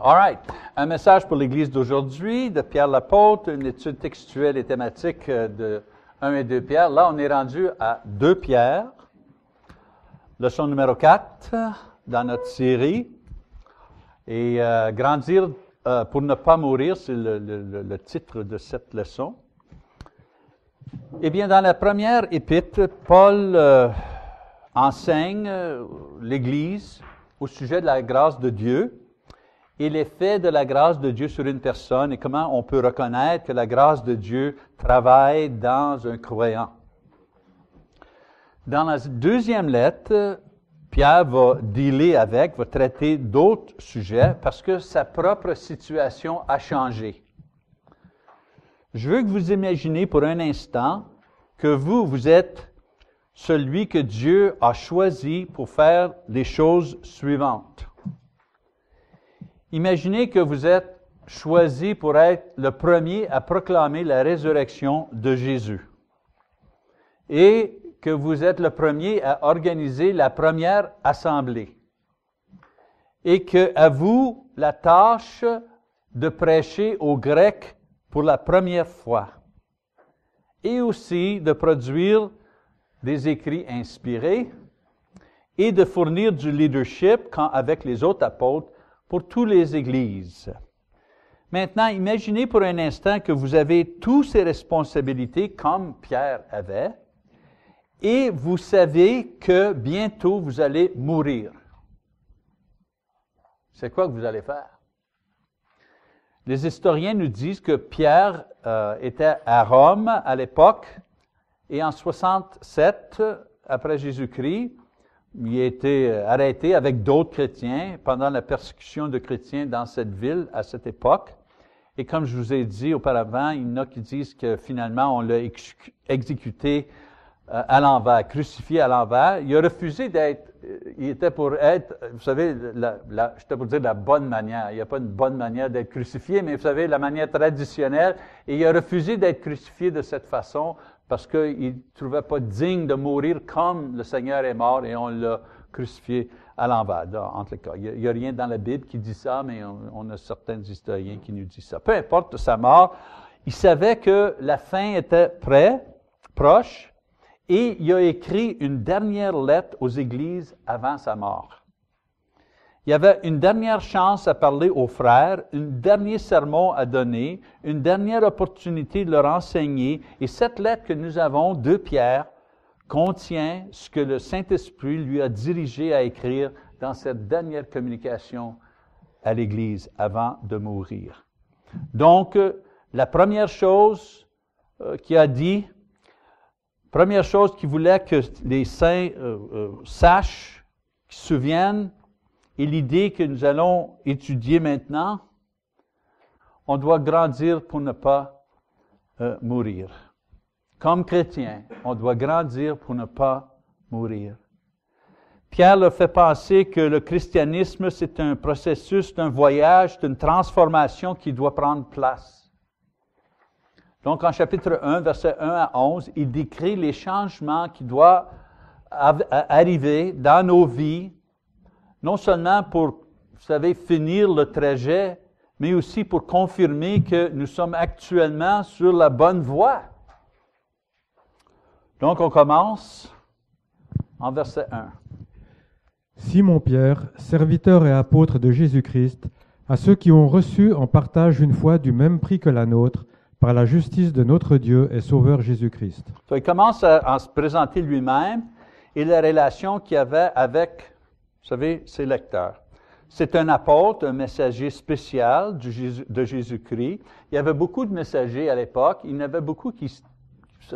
All right. Un message pour l'Église d'aujourd'hui de Pierre l'apôtre, une étude textuelle et thématique de 1 et 2 Pierre. Là, on est rendu à 2 Pierre, leçon numéro 4 dans notre série. Et grandir pour ne pas mourir, c'est le titre de cette leçon. Eh bien, dans la première épître, Paul enseigne l'Église au sujet de la grâce de Dieu et l'effet de la grâce de Dieu sur une personne et comment on peut reconnaître que la grâce de Dieu travaille dans un croyant. Dans la deuxième lettre, Pierre va va traiter d'autres sujets parce que sa propre situation a changé. Je veux que vous imaginez pour un instant que vous êtes celui que Dieu a choisi pour faire les choses suivantes. Imaginez que vous êtes choisi pour être le premier à proclamer la résurrection de Jésus. Et que vous êtes le premier à organiser la première assemblée. Et qu'à vous, la tâche de prêcher aux Grecs pour la première fois. Et aussi de produire des écrits inspirés et de fournir du leadership avec les autres apôtres pour toutes les églises. Maintenant, imaginez pour un instant que vous avez toutes ces responsabilités comme Pierre avait et vous savez que bientôt vous allez mourir. C'est quoi que vous allez faire? Les historiens nous disent que Pierre était à Rome à l'époque et en 67 après Jésus-Christ, il a été arrêté avec d'autres chrétiens pendant la persécution de chrétiens dans cette ville à cette époque. Et comme je vous ai dit auparavant, il y en a qui disent que finalement on l'a exécuté à l'envers, crucifié à l'envers. Il a refusé d'être, il était pour être, vous savez, j'étais pour dire la bonne manière. Il n'y a pas une bonne manière d'être crucifié, mais vous savez, la manière traditionnelle. Et il a refusé d'être crucifié de cette façon parce qu'il ne trouvait pas digne de mourir comme le Seigneur est mort et on l'a crucifié à l'envers. Entre les cas. Il n'y a rien dans la Bible qui dit ça, mais on a certains historiens qui nous disent ça. Peu importe sa mort, il savait que la fin était proche, et il a écrit une dernière lettre aux églises avant sa mort. Il y avait une dernière chance à parler aux frères, un dernier sermon à donner, une dernière opportunité de leur enseigner. Et cette lettre que nous avons de Pierre contient ce que le Saint-Esprit lui a dirigé à écrire dans cette dernière communication à l'Église avant de mourir. Donc, la première chose qu'il a dit, première chose qu'il voulait que les saints sachent, qu'ils se souviennent, et l'idée que nous allons étudier maintenant, on doit grandir pour ne pas mourir. Comme chrétien, on doit grandir pour ne pas mourir. Pierre leur fait penser que le christianisme, c'est un processus, c'est un voyage, c'est une transformation qui doit prendre place. Donc, en chapitre 1, versets 1 à 11, il décrit les changements qui doivent arriver dans nos vies, non seulement pour, vous savez, finir le trajet, mais aussi pour confirmer que nous sommes actuellement sur la bonne voie. Donc, on commence en verset 1. Simon-Pierre, serviteur et apôtre de Jésus-Christ, à ceux qui ont reçu en partage une foi du même prix que la nôtre, par la justice de notre Dieu et Sauveur Jésus-Christ. Donc, il commence à se présenter lui-même et la relation qu'il avait avec, vous savez, ses lecteurs. C'est un apôtre, un messager spécial de Jésus-Christ. Il y avait beaucoup de messagers à l'époque. Il y en avait beaucoup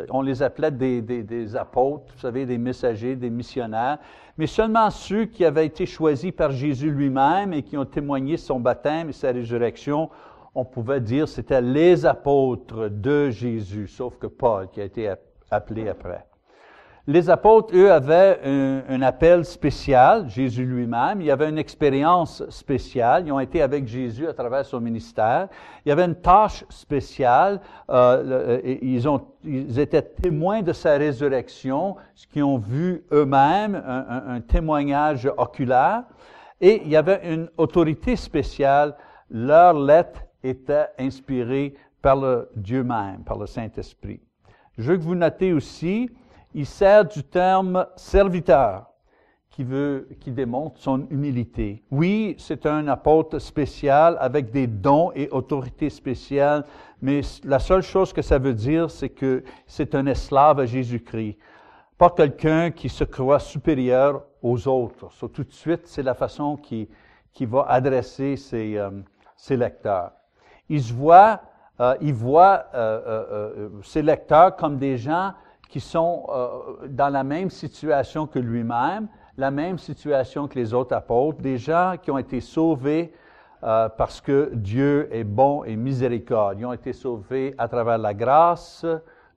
on les appelait des apôtres, vous savez, des messagers, des missionnaires. Mais seulement ceux qui avaient été choisis par Jésus lui-même et qui ont témoigné son baptême et sa résurrection, on pouvait dire que c'était les apôtres de Jésus, sauf que Paul qui a été appelé après. Les apôtres, eux, avaient un appel spécial, Jésus lui-même. Il y avait une expérience spéciale. Ils ont été avec Jésus à travers son ministère. Il y avait une tâche spéciale. Ils étaient témoins de sa résurrection, ce qu'ils ont vu eux-mêmes, un témoignage oculaire. Et il y avait une autorité spéciale. Leurs lettres étaient inspirées par le Dieu même, par le Saint-Esprit. Je veux que vous notez aussi, il sert du terme serviteur, qui démontre son humilité. Oui, c'est un apôtre spécial avec des dons et autorités spéciales, mais la seule chose que ça veut dire, c'est que c'est un esclave à Jésus-Christ. Pas quelqu'un qui se croit supérieur aux autres. So, tout de suite, c'est la façon qu'il va adresser ses lecteurs. Il voit ses lecteurs comme des gens qui sont dans la même situation que lui-même, la même situation que les autres apôtres, des gens qui ont été sauvés parce que Dieu est bon et miséricordieux. Ils ont été sauvés à travers la grâce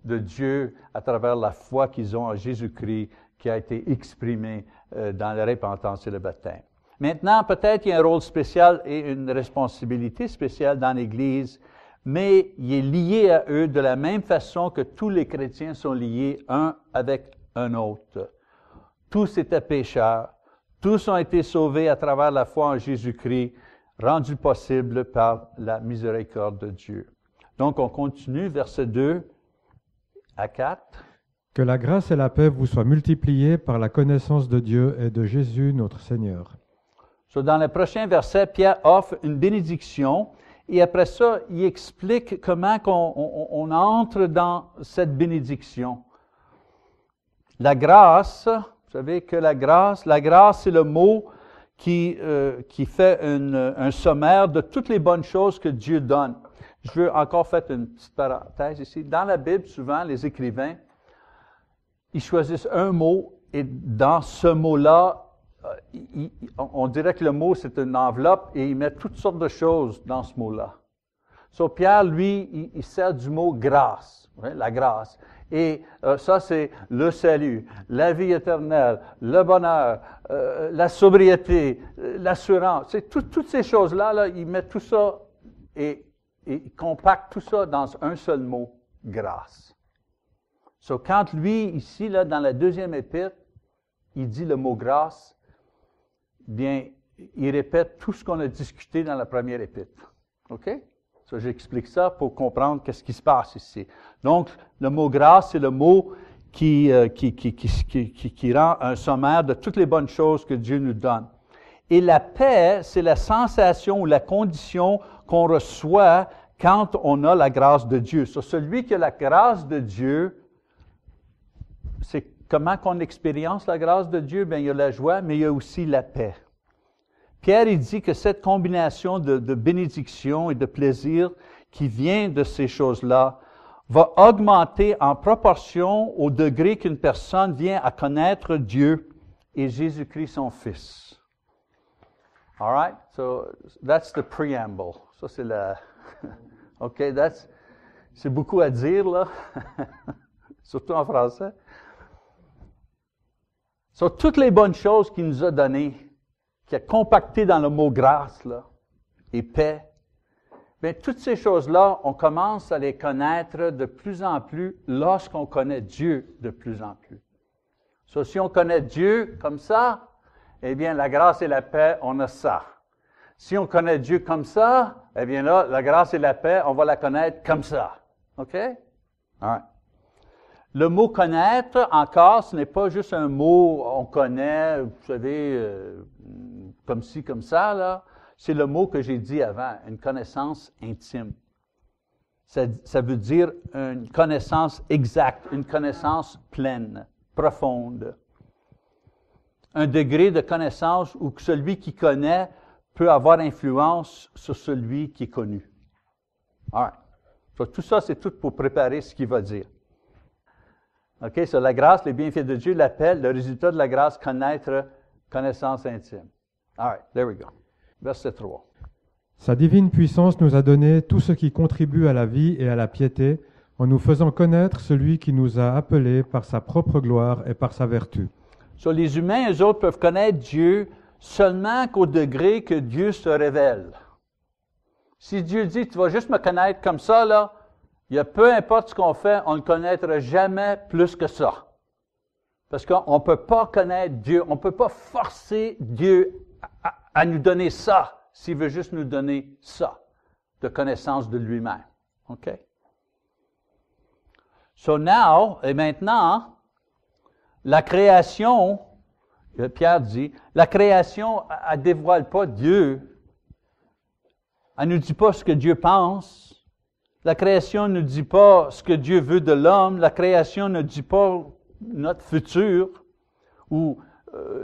de Dieu, à travers la foi qu'ils ont en Jésus-Christ qui a été exprimée dans la repentance et le baptême. Maintenant, peut-être il y a un rôle spécial et une responsabilité spéciale dans l'Église, mais il est lié à eux de la même façon que tous les chrétiens sont liés un avec un autre. Tous étaient pécheurs, tous ont été sauvés à travers la foi en Jésus-Christ, rendu possible par la miséricorde de Dieu. Donc, on continue, versets 2 à 4. Que la grâce et la paix vous soient multipliées par la connaissance de Dieu et de Jésus notre Seigneur. So, dans le prochain verset, Pierre offre une bénédiction et après ça, il explique comment on entre dans cette bénédiction. La grâce, vous savez que la grâce, c'est le mot qui fait un sommaire de toutes les bonnes choses que Dieu donne. Je veux encore faire une petite parenthèse ici. Dans la Bible, souvent, les écrivains, ils choisissent un mot et dans ce mot-là, on dirait que le mot, c'est une enveloppe et ils mettent toutes sortes de choses dans ce mot-là. So, Pierre, lui, il sert du mot grâce, hein, la grâce. Et ça, c'est le salut, la vie éternelle, le bonheur, la sobriété, l'assurance. C'est toutes ces choses-là, là, il met tout ça et il compacte tout ça dans un seul mot, grâce. So, quand lui, ici, là, dans la deuxième épître, il dit le mot grâce, bien, il répète tout ce qu'on a discuté dans la première épître. OK? So, j'explique ça pour comprendre qu'est-ce qui se passe ici. Donc, le mot grâce, c'est le mot qui rend un sommaire de toutes les bonnes choses que Dieu nous donne. Et la paix, c'est la sensation ou la condition qu'on reçoit quand on a la grâce de Dieu. So, celui qui a la grâce de Dieu, c'est comment qu'on expérience la grâce de Dieu? Bien, il y a la joie, mais il y a aussi la paix. Pierre, il dit que cette combinaison de bénédiction et de plaisir qui vient de ces choses-là va augmenter en proportion au degré qu'une personne vient à connaître Dieu et Jésus-Christ, son Fils. All right? So, that's the preamble. Ça, c'est la... OK, c'est beaucoup à dire, là. Surtout en français. So, toutes les bonnes choses qu'il nous a données, qui a compacté dans le mot grâce, là, et paix, bien, toutes ces choses-là, on commence à les connaître de plus en plus lorsqu'on connaît Dieu de plus en plus. So, si on connaît Dieu comme ça, eh bien, la grâce et la paix, on a ça. Si on connaît Dieu comme ça, eh bien là, la grâce et la paix, on va la connaître comme ça. OK? All right. Le mot « connaître », encore, ce n'est pas juste un mot « on connaît », vous savez, comme ci, comme ça, là. C'est le mot que j'ai dit avant, une connaissance intime. Ça veut dire une connaissance exacte, une connaissance pleine, profonde. Un degré de connaissance où celui qui connaît peut avoir influence sur celui qui est connu. All right. So, tout ça, c'est tout pour préparer ce qu'il va dire. OK, sur la grâce, les bienfaits de Dieu, l'appel, le résultat de la grâce, connaissance intime. All right, there we go. Verset 3. Sa divine puissance nous a donné tout ce qui contribue à la vie et à la piété, en nous faisant connaître celui qui nous a appelés par sa propre gloire et par sa vertu. So, les humains, eux autres, peuvent connaître Dieu seulement qu'au degré que Dieu se révèle. Si Dieu dit, tu vas juste me connaître comme ça, là, il y a peu importe ce qu'on fait, on ne connaîtra jamais plus que ça. Parce qu'on ne peut pas connaître Dieu, on ne peut pas forcer Dieu à nous donner ça, s'il veut juste nous donner ça, de connaissance de lui-même. OK? So now, et maintenant, la création, Pierre dit, la création, elle ne dévoile pas Dieu. Elle ne nous dit pas ce que Dieu pense. La création ne nous dit pas ce que Dieu veut de l'homme. La création ne dit pas notre futur ou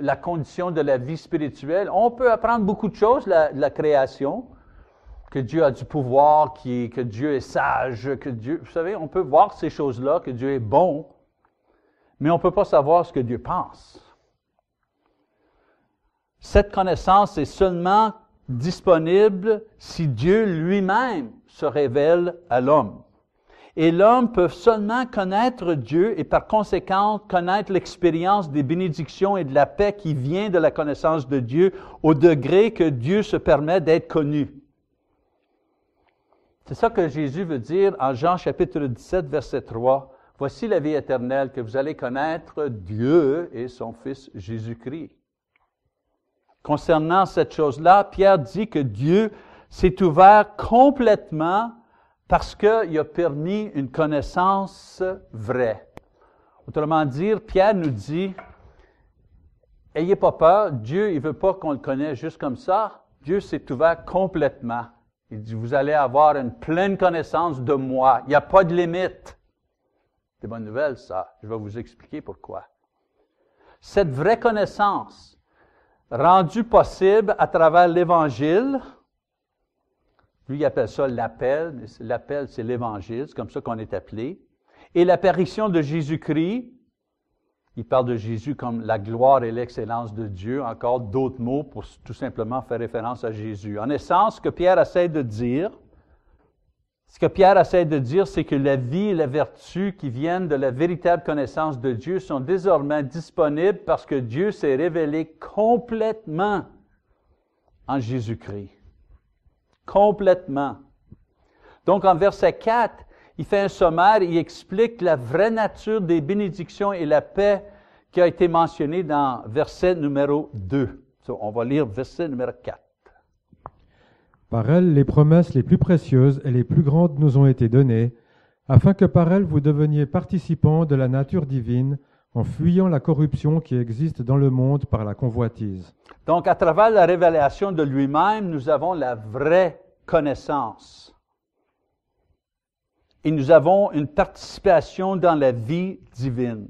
la condition de la vie spirituelle. On peut apprendre beaucoup de choses de la création, que Dieu a du pouvoir, que Dieu est sage, que Dieu... Vous savez, on peut voir ces choses-là, que Dieu est bon, mais on ne peut pas savoir ce que Dieu pense. Cette connaissance est seulement disponible si Dieu lui-même se révèle à l'homme. Et l'homme peut seulement connaître Dieu et par conséquent connaître l'expérience des bénédictions et de la paix qui vient de la connaissance de Dieu au degré que Dieu se permet d'être connu. C'est ça que Jésus veut dire en Jean chapitre 17, verset 3. « Voici la vie éternelle, que vous allez connaître Dieu et son Fils Jésus-Christ. » Concernant cette chose-là, Pierre dit que Dieu s'est ouvert complètement parce qu'il a permis une connaissance vraie. Autrement dit, Pierre nous dit, « Ayez pas peur, Dieu, il ne veut pas qu'on le connaisse juste comme ça. Dieu s'est ouvert complètement. » Il dit, « Vous allez avoir une pleine connaissance de moi. Il n'y a pas de limite. » C'est une bonne nouvelle, ça. Je vais vous expliquer pourquoi. Cette vraie connaissance, rendue possible à travers l'Évangile, lui, il appelle ça l'appel. L'appel, c'est l'Évangile, c'est comme ça qu'on est appelé. Et l'apparition de Jésus-Christ, il parle de Jésus comme la gloire et l'excellence de Dieu, encore d'autres mots pour tout simplement faire référence à Jésus. En essence, ce que Pierre essaie de dire, c'est que la vie et la vertu qui viennent de la véritable connaissance de Dieu sont désormais disponibles parce que Dieu s'est révélé complètement en Jésus-Christ. Complètement. Donc, en verset 4, il fait un sommaire, il explique la vraie nature des bénédictions et la paix qui a été mentionnée dans verset numéro 2. On va lire verset numéro 4. Par elle, les promesses les plus précieuses et les plus grandes nous ont été données, afin que par elles vous deveniez participants de la nature divine, en fuyant la corruption qui existe dans le monde par la convoitise. Donc, à travers la révélation de lui-même, nous avons la vraie connaissance. Et nous avons une participation dans la vie divine.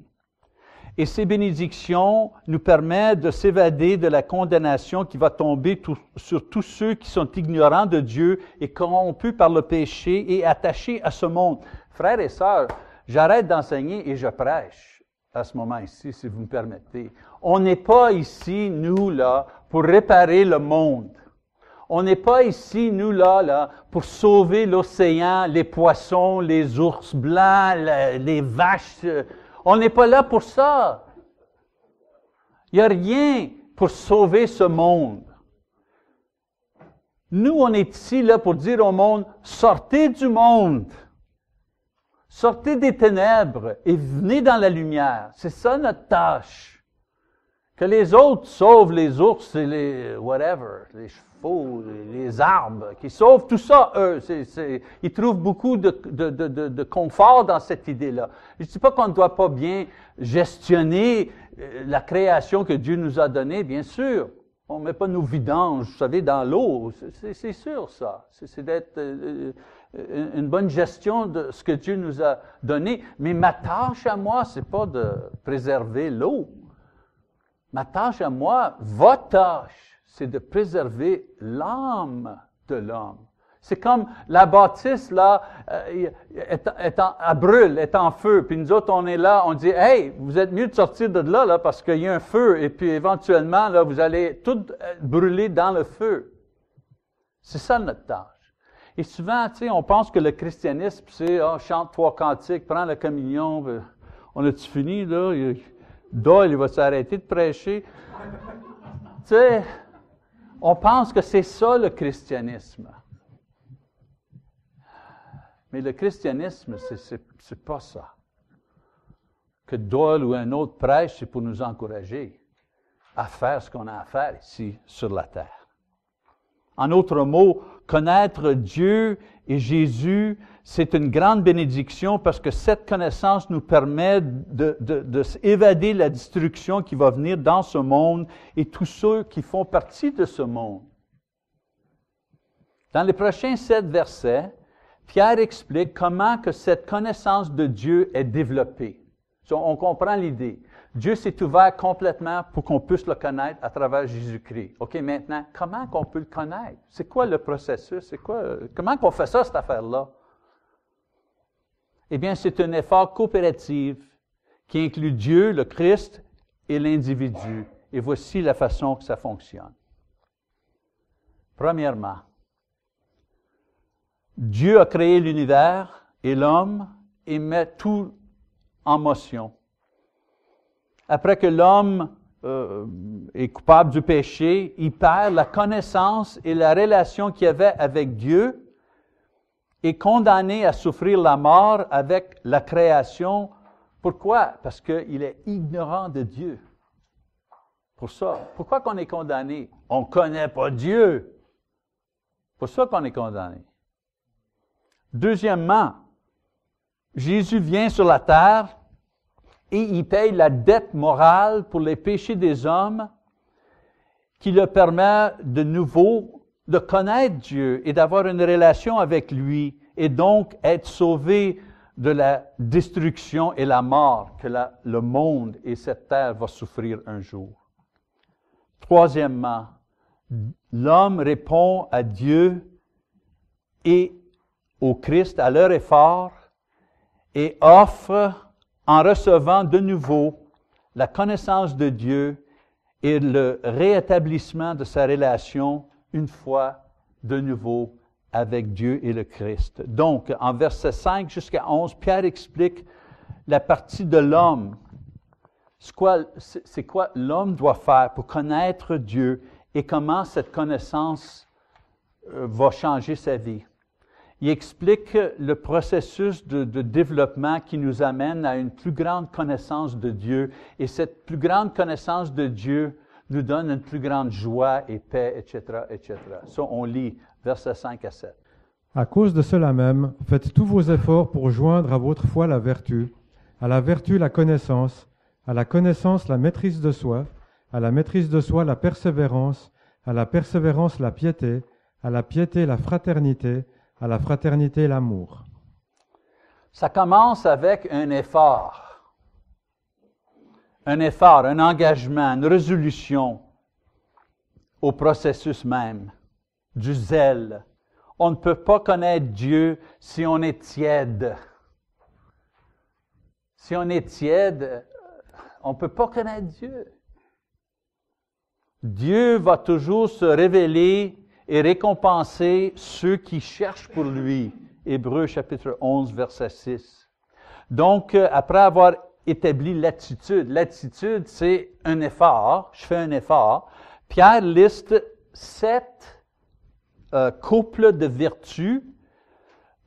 Et ces bénédictions nous permettent de s'évader de la condamnation qui va tomber sur tous ceux qui sont ignorants de Dieu et corrompus par le péché et attachés à ce monde. Frères et sœurs, j'arrête d'enseigner et je prêche à ce moment ici, si vous me permettez. On n'est pas ici, nous, là, pour réparer le monde. On n'est pas ici, nous, là, pour sauver l'océan, les poissons, les ours blancs, les vaches. On n'est pas là pour ça. Il n'y a rien pour sauver ce monde. Nous, on est ici, là, pour dire au monde, sortez du monde. Sortez des ténèbres et venez dans la lumière. C'est ça notre tâche. Que les autres sauvent les ours et les whatever, les chevaux, les arbres, qu'ils sauvent tout ça, eux. Ils trouvent beaucoup de confort dans cette idée-là. Je ne dis pas qu'on ne doit pas bien gestionner la création que Dieu nous a donnée, bien sûr. On ne met pas nos vidanges, vous savez, dans l'eau. C'est sûr, ça. C'est d'être une bonne gestion de ce que Dieu nous a donné. Mais ma tâche à moi, c'est pas de préserver l'eau. Ma tâche à moi, votre tâche, c'est de préserver l'âme de l'homme. C'est comme la bâtisse, là, elle brûle, est en feu. Puis nous autres, on est là, on dit, « Hey, vous êtes mieux de sortir de là, parce qu'il y a un feu. Et puis éventuellement, là, vous allez tout brûler dans le feu. » C'est ça notre tâche. Et souvent, tu sais, on pense que le christianisme, c'est, chante 3 cantiques, prends la communion, on a-tu fini, là? Doyle, il va s'arrêter de prêcher. Tu sais, on pense que c'est ça le christianisme. Mais le christianisme, c'est pas ça. Que Doyle ou un autre prêche, c'est pour nous encourager à faire ce qu'on a à faire ici, sur la terre. En d'autres mots, connaître Dieu et Jésus, c'est une grande bénédiction parce que cette connaissance nous permet de s'évader la destruction qui va venir dans ce monde et tous ceux qui font partie de ce monde. Dans les prochains 7 versets, Pierre explique comment que cette connaissance de Dieu est développée. On comprend l'idée. Dieu s'est ouvert complètement pour qu'on puisse le connaître à travers Jésus-Christ. OK, maintenant, comment qu'on peut le connaître? C'est quoi le processus? Comment qu'on fait ça, cette affaire-là? Eh bien, c'est un effort coopératif qui inclut Dieu, le Christ et l'individu. Et voici la façon que ça fonctionne. Premièrement, Dieu a créé l'univers et l'homme et met tout en motion. Après que l'homme est coupable du péché, il perd la connaissance et la relation qu'il avait avec Dieu, est condamné à souffrir la mort avec la création. Pourquoi? Parce qu'il est ignorant de Dieu. Pour ça. Pourquoi qu'on est condamné? On ne connaît pas Dieu. Pour ça qu'on est condamné. Deuxièmement, Jésus vient sur la terre et il paye la dette morale pour les péchés des hommes qui le permet de nouveau de connaître Dieu et d'avoir une relation avec lui et donc être sauvé de la destruction et la mort que le monde et cette terre va souffrir un jour. Troisièmement, l'homme répond à Dieu et au Christ à leur effort et offre, en recevant de nouveau la connaissance de Dieu et le réétablissement de sa relation une fois de nouveau avec Dieu et le Christ. Donc, en versets 5 jusqu'à 11, Pierre explique la partie de l'homme. C'est quoi l'homme doit faire pour connaître Dieu et comment cette connaissance va changer sa vie. Il explique le processus de développement qui nous amène à une plus grande connaissance de Dieu. Et cette plus grande connaissance de Dieu nous donne une plus grande joie et paix, etc., etc. Ça, on lit versets 5 à 7. À cause de cela même, faites tous vos efforts pour joindre à votre foi la vertu, à la vertu la connaissance, à la connaissance la maîtrise de soi, à la maîtrise de soi la persévérance, à la persévérance la piété, à la piété la fraternité, à la fraternité l'amour. Ça commence avec un effort, un engagement, une résolution au processus même, du zèle. On ne peut pas connaître Dieu si on est tiède. Si on est tiède, on ne peut pas connaître Dieu. Dieu va toujours se révéler et récompenser ceux qui cherchent pour lui. Hébreux chapitre 11, verset 6. Donc, après avoir établi l'attitude, c'est un effort, je fais un effort. Pierre liste 7 couples de vertus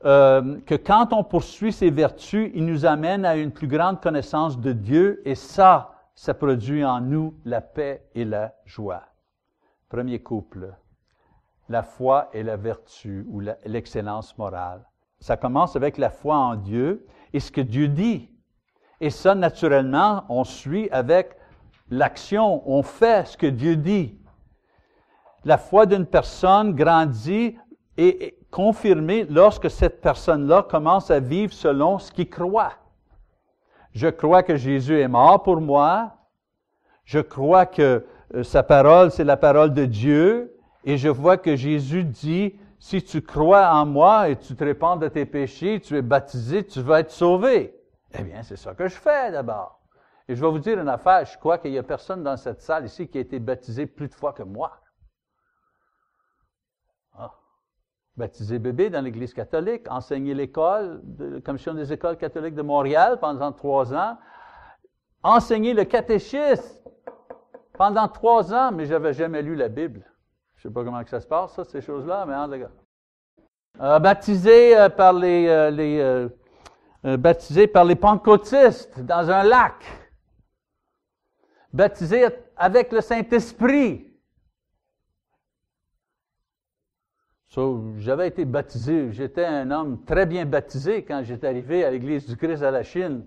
que quand on poursuit ces vertus, il nous amène à une plus grande connaissance de Dieu et ça produit en nous la paix et la joie. Premier couple. La foi et la vertu ou l'excellence morale. Ça commence avec la foi en Dieu et ce que Dieu dit. Et ça, naturellement, on suit avec l'action. On fait ce que Dieu dit. La foi d'une personne grandit et est confirmée lorsque cette personne-là commence à vivre selon ce qu'il croit. Je crois que Jésus est mort pour moi. Je crois que sa parole, c'est la parole de Dieu. Et je vois que Jésus dit, si tu crois en moi et tu te répands de tes péchés, tu es baptisé, tu vas être sauvé. Eh bien, c'est ça que je fais d'abord. Et je vais vous dire une affaire, je crois qu'il n'y a personne dans cette salle ici qui a été baptisé plus de fois que moi. Ah. Baptisé bébé dans l'Église catholique, enseigné l'école, la Commission des écoles catholiques de Montréal pendant 3 ans, enseigné le catéchisme pendant 3 ans, mais je n'avais jamais lu la Bible. Je ne sais pas comment que ça se passe, ça, ces choses-là, mais en tout cas. Baptisé par les pentecôtistes dans un lac. Baptisé avec le Saint-Esprit. J'avais été baptisé. J'étais un homme très bien baptisé quand j'étais arrivé à l'Église du Christ à la Chine.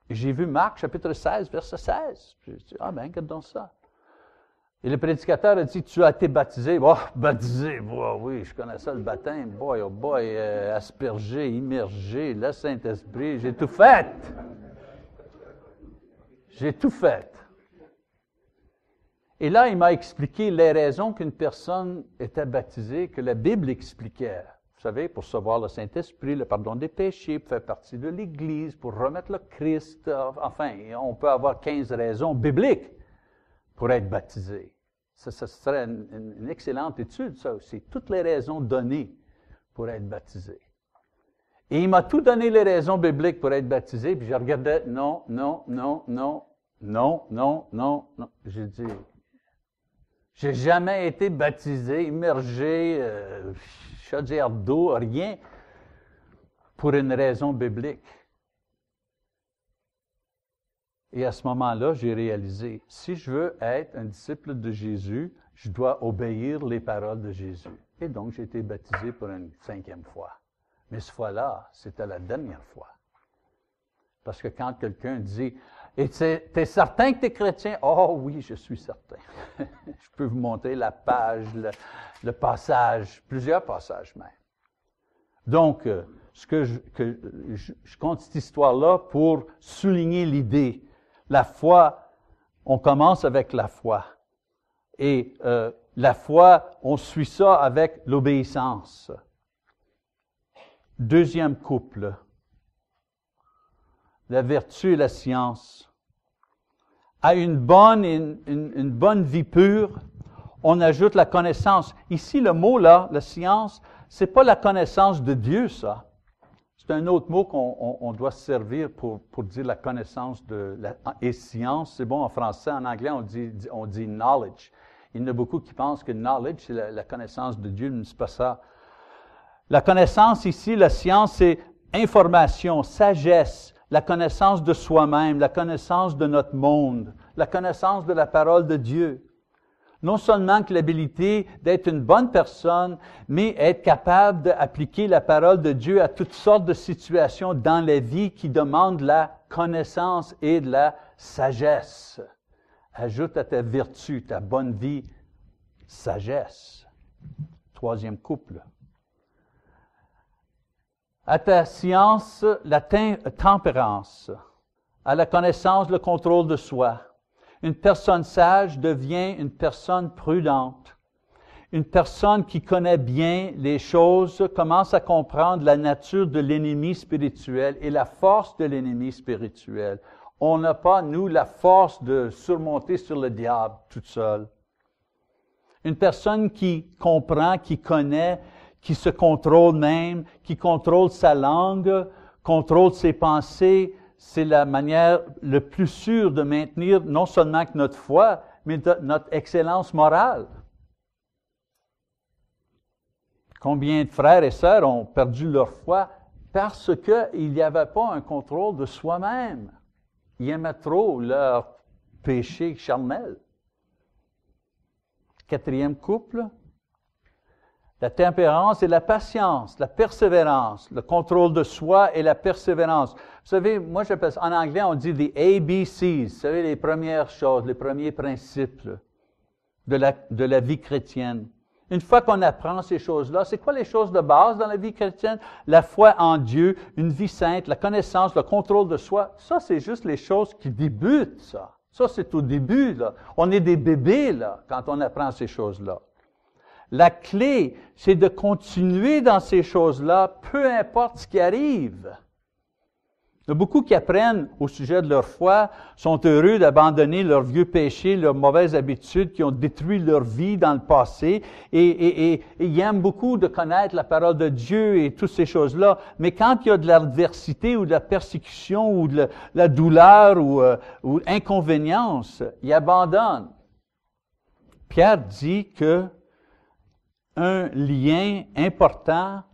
J'ai vu Marc, chapitre 16, verset 16. J'ai dit, regarde donc ça. Et le prédicateur a dit, tu as été baptisé. Oh, baptisé, oui, je connais ça, le baptême. Boy, oh boy, aspergé, immergé, le Saint-Esprit, j'ai tout fait. J'ai tout fait. Et là, il m'a expliqué les raisons qu'une personne était baptisée, que la Bible expliquait. Vous savez, pour recevoir le Saint-Esprit, le pardon des péchés, pour faire partie de l'Église, pour remettre le Christ. Enfin, on peut avoir 15 raisons bibliques pour être baptisé. Ça serait une excellente étude, ça aussi. Toutes les raisons données pour être baptisé. Et il m'a tout donné les raisons bibliques pour être baptisé, puis je regardais, non. J'ai dit, j'ai jamais été baptisé, immergé, chaudière d'eau, rien, pour une raison biblique. Et à ce moment-là, j'ai réalisé, si je veux être un disciple de Jésus, je dois obéir les paroles de Jésus. Et donc, j'ai été baptisé pour une 5e fois. Mais cette fois-là, c'était la dernière fois. Parce que quand quelqu'un dit, « Et t'es certain que tu es chrétien? » « Oh oui, je suis certain. » Je peux vous montrer la page, le passage, plusieurs passages même. Donc, je compte cette histoire-là pour souligner l'idée. La foi, on commence avec la foi. Et la foi, on suit ça avec l'obéissance. Deuxième couple, la vertu et la science. À une bonne vie pure, on ajoute la connaissance. Ici, le mot là, la science, c'est pas la connaissance de Dieu, ça. C'est un autre mot qu'on doit se servir pour dire la connaissance et science. C'est bon en français, en anglais, on dit knowledge. Il y en a beaucoup qui pensent que knowledge, c'est la connaissance de Dieu, mais c'est pas ça. La connaissance ici, la science, c'est information, sagesse, la connaissance de soi-même, la connaissance de notre monde, la connaissance de la parole de Dieu. Non seulement que l'habilité d'être une bonne personne, mais être capable d'appliquer la parole de Dieu à toutes sortes de situations dans la vie qui demandent la connaissance et de la sagesse. Ajoute à ta vertu, ta bonne vie, sagesse. Troisième couple. À ta science, la tempérance. À la connaissance, le contrôle de soi. Une personne sage devient une personne prudente. Une personne qui connaît bien les choses commence à comprendre la nature de l'ennemi spirituel et la force de l'ennemi spirituel. On n'a pas, nous, la force de surmonter sur le diable toute seule. Une personne qui comprend, qui connaît, qui se contrôle même, qui contrôle sa langue, contrôle ses pensées, c'est la manière le plus sûre de maintenir non seulement notre foi, mais notre excellence morale. Combien de frères et sœurs ont perdu leur foi parce qu'il n'y avait pas un contrôle de soi-même. Ils aimaient trop leur péché charnel. Quatrième couple, la tempérance et la patience, la persévérance, le contrôle de soi et la persévérance. Vous savez, moi j'appelle ça, en anglais on dit les ABCs, vous savez, les premières choses, les premiers principes de la vie chrétienne. Une fois qu'on apprend ces choses-là, c'est quoi les choses de base dans la vie chrétienne? La foi en Dieu, une vie sainte, la connaissance, le contrôle de soi. Ça, c'est juste les choses qui débutent, ça. Ça, c'est au début, là. On est des bébés, là, quand on apprend ces choses-là. La clé, c'est de continuer dans ces choses-là, peu importe ce qui arrive. Il y a beaucoup qui apprennent au sujet de leur foi, sont heureux d'abandonner leurs vieux péchés, leurs mauvaises habitudes qui ont détruit leur vie dans le passé, et ils aiment beaucoup de connaître la parole de Dieu et toutes ces choses-là. Mais quand il y a de l'adversité ou de la persécution ou de la douleur ou inconvénience, ils abandonnent. Pierre dit que un lien important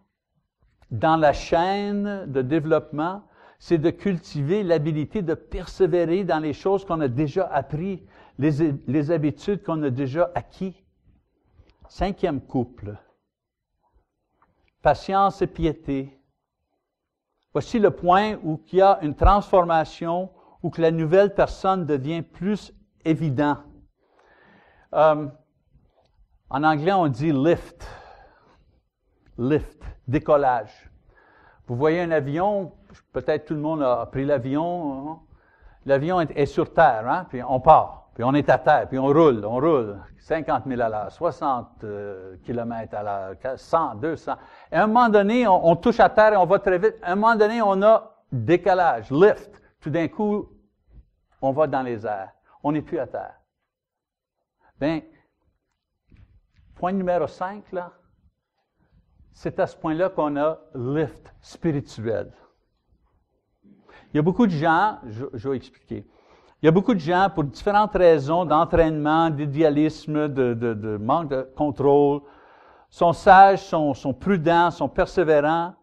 dans la chaîne de développement, c'est de cultiver l'habilité de persévérer dans les choses qu'on a déjà apprises, les habitudes qu'on a déjà acquises. 5e couple. Patience et piété. Voici le point où il y a une transformation, où que la nouvelle personne devient plus évidente. En anglais, on dit lift. Lift, décollage. Vous voyez un avion, peut-être tout le monde a pris l'avion. Hein? L'avion est sur terre, hein? Puis on part, puis on est à terre, puis on roule. 50 000 à l'heure, 60 km à l'heure, 100, 200. Et à un moment donné, on touche à terre et on va très vite. À un moment donné, on a décalage, lift. Tout d'un coup, on va dans les airs. On n'est plus à terre. Bien, point numéro 5, là, c'est à ce point-là qu'on a lift spirituel. Il y a beaucoup de gens, je vais expliquer. Il y a beaucoup de gens, pour différentes raisons d'entraînement, d'idéalisme, de manque de contrôle, sont sages, sont prudents, sont persévérants.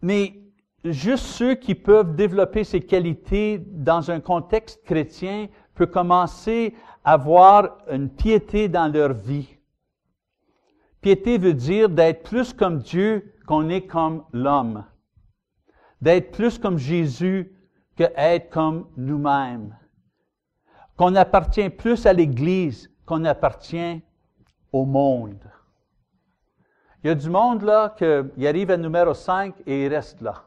Mais juste ceux qui peuvent développer ces qualités dans un contexte chrétien peuvent commencer à avoir une piété dans leur vie. Piété veut dire d'être plus comme Dieu qu'on est comme l'homme. D'être plus comme Jésus que être comme nous-mêmes. Qu'on appartient plus à l'Église qu'on appartient au monde. Il y a du monde là qui arrive à numéro 5 et il reste là.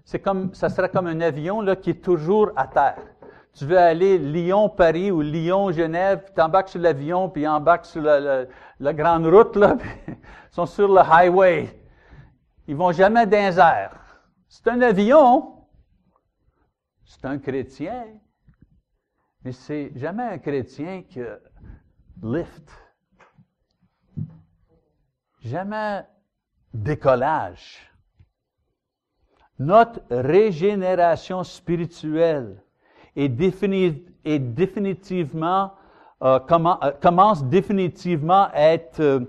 Ça serait comme un avion là, qui est toujours à terre. Tu veux aller Lyon-Paris ou Lyon-Genève, tu embarques sur l'avion, puis embarques sur la grande route, là, puis ils sont sur le highway. Ils vont jamais dans les airs. C'est un avion. C'est un chrétien. Mais c'est jamais un chrétien qui lift. Jamais décollage. Notre régénération spirituelle commence définitivement à être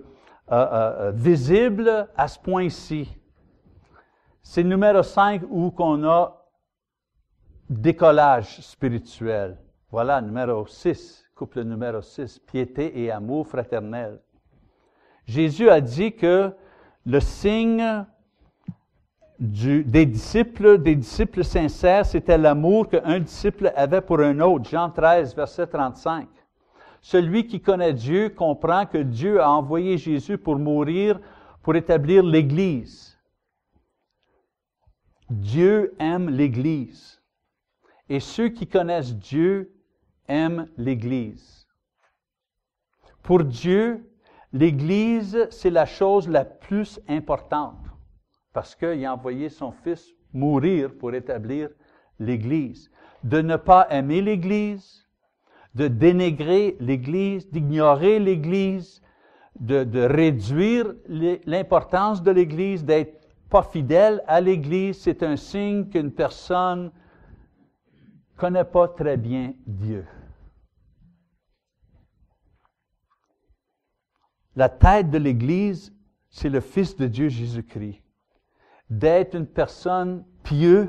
visible à ce point-ci. C'est le numéro 5 où qu'on a décollage spirituel. Voilà, numéro 6, couple numéro 6, piété et amour fraternel. Jésus a dit que le signe des disciples sincères, c'était l'amour qu'un disciple avait pour un autre. Jean 13, verset 35. Celui qui connaît Dieu comprend que Dieu a envoyé Jésus pour mourir, pour établir l'Église. Dieu aime l'Église. Et ceux qui connaissent Dieu aiment l'Église. Pour Dieu, l'Église, c'est la chose la plus importante. Parce qu'il a envoyé son Fils mourir pour établir l'Église. De ne pas aimer l'Église, de dénigrer l'Église, d'ignorer l'Église, de réduire l'importance de l'Église, d'être pas fidèle à l'Église, c'est un signe qu'une personne ne connaît pas très bien Dieu. La tête de l'Église, c'est le Fils de Dieu Jésus-Christ. D'être une personne pieuse,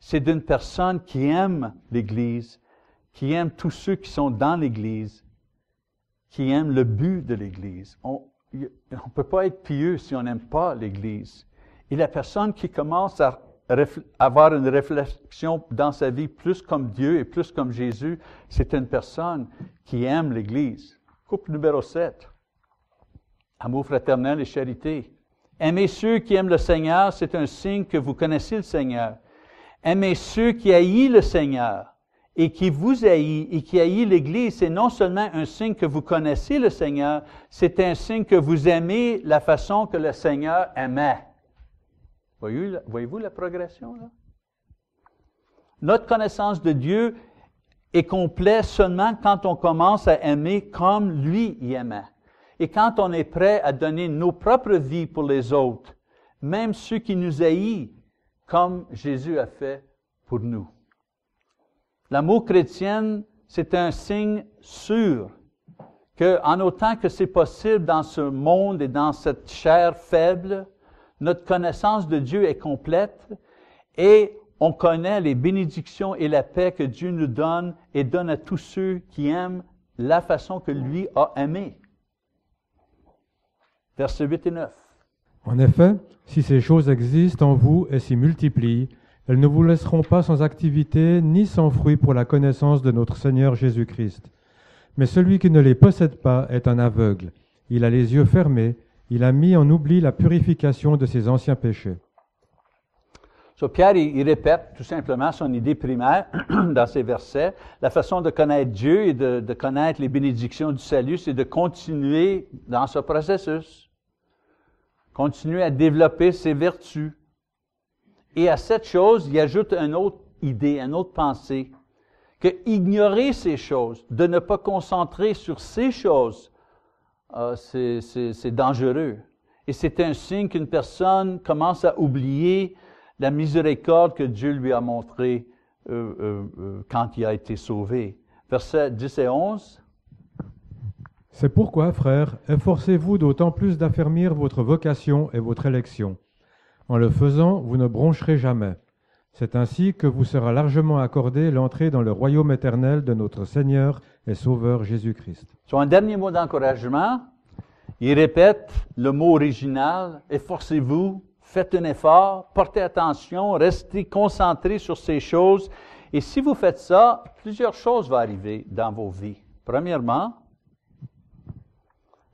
c'est d'une personne qui aime l'Église, qui aime tous ceux qui sont dans l'Église, qui aime le but de l'Église. On ne peut pas être pieux si on n'aime pas l'Église. Et la personne qui commence à avoir une réflexion dans sa vie plus comme Dieu et plus comme Jésus, c'est une personne qui aime l'Église. Couple numéro 7. Amour fraternel et charité. Aimer ceux qui aiment le Seigneur, c'est un signe que vous connaissez le Seigneur. Aimer ceux qui haïssent le Seigneur et qui vous haïssent et qui haïssent l'Église, c'est non seulement un signe que vous connaissez le Seigneur, c'est un signe que vous aimez la façon que le Seigneur aimait. Voyez-vous la progression, là? Notre connaissance de Dieu est complète seulement quand on commence à aimer comme lui y aimait. Et quand on est prêt à donner nos propres vies pour les autres, même ceux qui nous haïssent, comme Jésus a fait pour nous. L'amour chrétien, c'est un signe sûr qu'en autant que c'est possible dans ce monde et dans cette chair faible, notre connaissance de Dieu est complète et on connaît les bénédictions et la paix que Dieu nous donne et donne à tous ceux qui aiment la façon que lui a aimé. Versets 8 et 9. En effet, si ces choses existent en vous et s'y multiplient, elles ne vous laisseront pas sans activité ni sans fruit pour la connaissance de notre Seigneur Jésus-Christ. Mais celui qui ne les possède pas est un aveugle. Il a les yeux fermés, il a mis en oubli la purification de ses anciens péchés. So, Pierre, il répète tout simplement son idée primaire dans ces versets. La façon de connaître Dieu et de connaître les bénédictions du salut, c'est de continuer dans ce processus. Continuer à développer ses vertus. Et à cette chose, il ajoute une autre idée, une autre pensée, que ignorer ces choses, de ne pas concentrer sur ces choses, c'est dangereux. Et c'est un signe qu'une personne commence à oublier la miséricorde que Dieu lui a montrée quand il a été sauvé. Versets 10 et 11. C'est pourquoi, frères, efforcez-vous d'autant plus d'affermir votre vocation et votre élection. En le faisant, vous ne broncherez jamais. C'est ainsi que vous sera largement accordée l'entrée dans le royaume éternel de notre Seigneur et Sauveur Jésus-Christ. Sur un dernier mot d'encouragement, il répète le mot original, efforcez-vous, faites un effort, portez attention, restez concentrés sur ces choses. Et si vous faites ça, plusieurs choses vont arriver dans vos vies. Premièrement,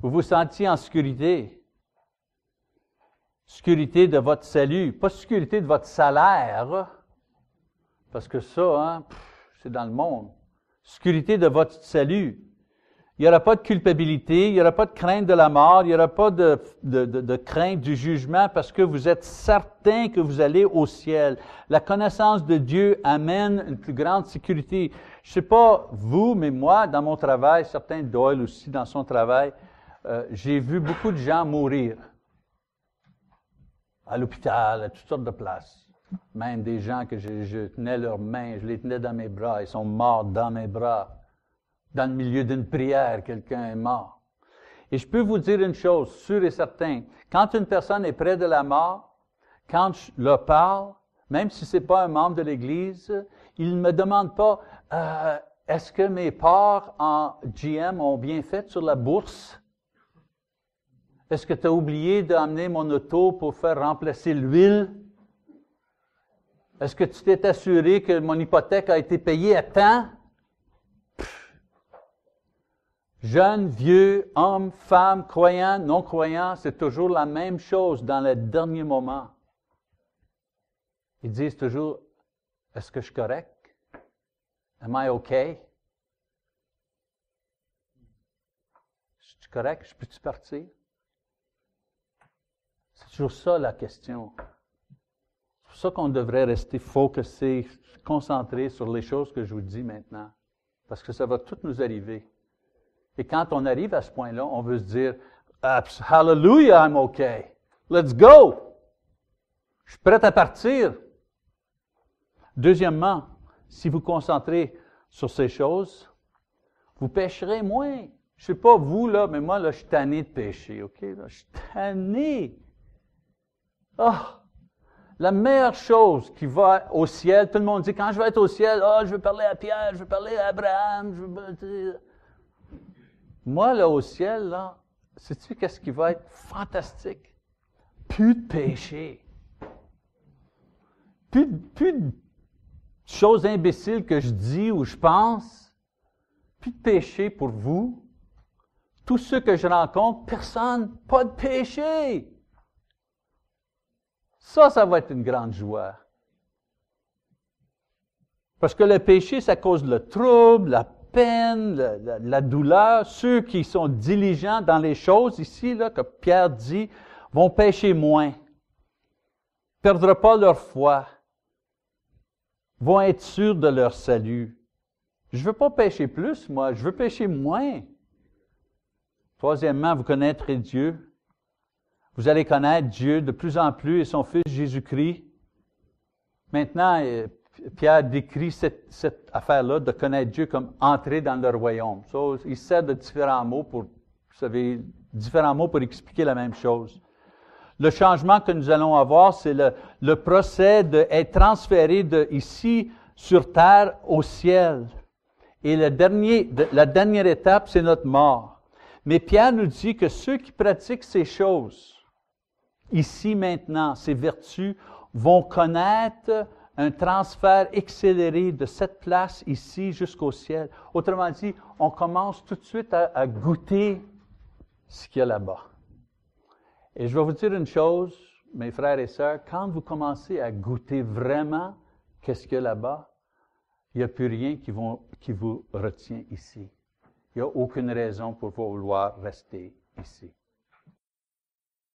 vous vous sentiez en sécurité. Sécurité de votre salut, pas sécurité de votre salaire, parce que ça, c'est dans le monde. Sécurité de votre salut. Il n'y aura pas de culpabilité, il n'y aura pas de crainte de la mort, il n'y aura pas de crainte du jugement parce que vous êtes certain que vous allez au ciel. La connaissance de Dieu amène une plus grande sécurité. Je ne sais pas vous, mais moi, dans mon travail, certains Doyle aussi dans son travail, j'ai vu beaucoup de gens mourir. À l'hôpital, à toutes sortes de places. Même des gens que je tenais leurs mains, je les tenais dans mes bras, ils sont morts dans mes bras. Dans le milieu d'une prière, quelqu'un est mort. Et je peux vous dire une chose, sûre et certaine, quand une personne est près de la mort, quand je leur parle, même si ce n'est pas un membre de l'Église, il ne me demande pas est-ce que mes parts en GM ont bien fait sur la bourse? Est-ce que tu as oublié d'amener mon auto pour faire remplacer l'huile? Est-ce que tu t'es assuré que mon hypothèque a été payée à temps? Jeunes, vieux, hommes, femmes, croyants, non-croyants, c'est toujours la même chose dans le dernier moment. Ils disent toujours, est-ce que je suis correct? Am I okay? Je suis correct? Je peux-tu partir? C'est toujours ça la question. C'est pour ça qu'on devrait rester focusé, concentré sur les choses que je vous dis maintenant. Parce que ça va tout nous arriver. Et quand on arrive à ce point-là, on veut se dire, Hallelujah, I'm okay. Let's go. Je suis prêt à partir. Deuxièmement, si vous concentrez sur ces choses, vous pécherez moins. Je ne sais pas vous, là, mais moi, là, je suis tanné de pécher, OK? Là, je suis tanné. La meilleure chose qui va au ciel, tout le monde dit, quand je vais être au ciel, je veux parler à Pierre, je veux parler à Abraham, Moi, là, au ciel, là, sais-tu qu'est-ce qui va être fantastique? Plus de péché. Plus de choses imbéciles que je dis ou je pense. Plus de péché pour vous. Tous ceux que je rencontre, personne, pas de péché. Ça va être une grande joie. Parce que le péché, ça cause le trouble, la peine, la douleur. Ceux qui sont diligents dans les choses ici, là, que Pierre dit, vont pécher moins. Ne perdront pas leur foi. Vont être sûrs de leur salut. Je ne veux pas pécher plus, moi. Je veux pécher moins. Troisièmement, vous connaîtrez Dieu. Vous allez connaître Dieu de plus en plus et son Fils Jésus-Christ. Maintenant, Pierre décrit cette affaire-là de connaître Dieu comme entrer dans le royaume. So, il sert de différents mots pour expliquer la même chose. Le changement que nous allons avoir, c'est le procès d'être transféré de ici sur terre au ciel. Et la dernière étape, c'est notre mort. Mais Pierre nous dit que ceux qui pratiquent ces choses, ici maintenant, ces vertus, vont connaître un transfert accéléré de cette place ici jusqu'au ciel. Autrement dit, on commence tout de suite à goûter ce qu'il y a là-bas. Et je vais vous dire une chose, mes frères et sœurs, quand vous commencez à goûter vraiment qu'est-ce qu'il y a là-bas, il n'y a plus rien qui vous retient ici. Il n'y a aucune raison pour vouloir rester ici.